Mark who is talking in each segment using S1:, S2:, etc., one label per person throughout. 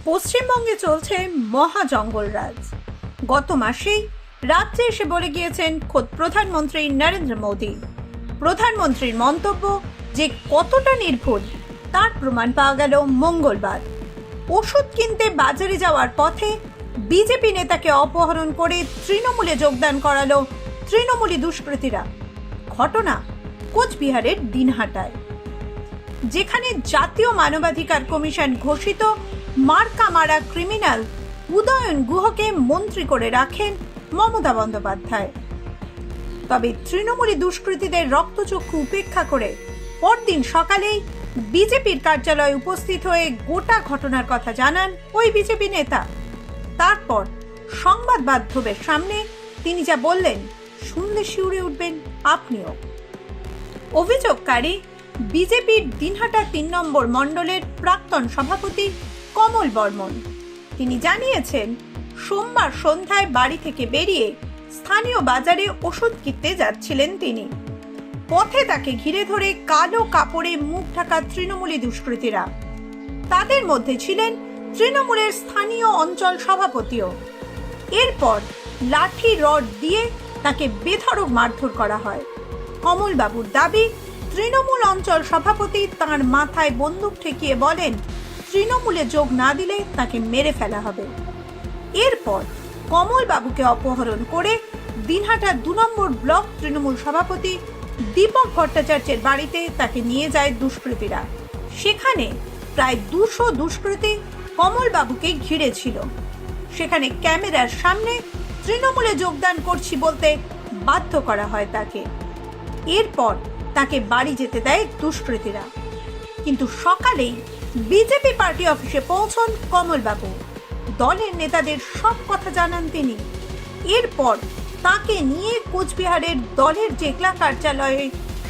S1: পশ্চিমবঙ্গে চলছে মহা জঙ্গলরাজ। গত মাসেই রাজ্যে এসে বলে গিয়েছেন খোদ প্রধানমন্ত্রী নরেন্দ্র মোদী। প্রধানমন্ত্রীর মন্তব্য যে কতটা নির্ভুল তার প্রমাণ পাওয়া গেল মঙ্গলবার। ওষুধ কিনতে বাজারে যাওয়ার পথে বিজেপি নেতাকে অপহরণ করে তৃণমূলে যোগদান করালো তৃণমূলী দুষ্কৃতীরা। ঘটনা কোচবিহারের দিনহাটায়, যেখানে জাতীয় মানবাধিকার কমিশন ঘোষিত মার্কা মারা ক্রিমিনাল উদয়ন গুহকে মন্ত্রী করে রাখেন মমতা বন্দ্যোপাধ্যায়। তবে তৃণমূলী দুষ্কৃতীদের রক্তচক্ষু উপেক্ষা করে পরদিন সকালেই বিজেপির কার্যালয়ে উপস্থিত হয়ে গোটা ঘটনার কথা জানান ওই বিজেপি নেতা। তারপর সংবাদ মাধ্যমের সামনে তিনি যা বললেন শুনলে শিউরে উঠবেন আপনিও। অভিযোগকারী বিজেপির দিনহাটা ৩ নম্বর মণ্ডলের প্রাক্তন সভাপতি কমল বর্মন। তিনি জানিয়েছেন, সোমবার সন্ধ্যায় বাড়ি থেকে বেরিয়ে স্থানীয় বাজারে ওষুধ কিনতে যাচ্ছিলেন তিনি। পথে তাকে ঘিরে ধরে কালো কাপড়ে মুখ ঢাকা তৃণমূলী দুষ্কৃতীরা। তাদের মধ্যে ছিলেন তৃণমূলের স্থানীয় অঞ্চল সভাপতিও। এরপর লাঠি রড দিয়ে তাকে বেধড়ক মারধর করা হয়। কমল বাবুর দাবি, তৃণমূল অঞ্চল সভাপতি তাঁর মাথায় বন্দুক ঠেকিয়ে বলেন তৃণমূলে যোগ না দিলে তাকে মেরে ফেলা হবে। এরপর কমল বাবুকে অপহরণ করে দিনহাটা ২ নম্বর ব্লক তৃণমূল সভাপতি দীপক ভট্টাচার্যের বাড়িতে তাকে নিয়ে যায় দুষ্কৃতীরা। সেখানে প্রায় ২০০ দুষ্কৃতী কমল বাবুকে ঘিরে ছিল। সেখানে ক্যামেরার সামনে তৃণমূলে যোগদান করছি বলতে বাধ্য করা হয় তাকে। এরপর তাকে বাড়ি যেতে দেয় দুষ্কৃতীরা। কিন্তু সকালেই বিজেপি পার্টি অফিসে পৌঁছন কমলবাবু। দলের নেতাদের সব কথা জানান তিনি। এরপর তাকে নিয়ে কোচবিহারের দলের জেলা কার্যালয়ে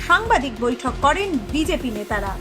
S1: সাংবাদিক বৈঠক করেন বিজেপি নেতারা।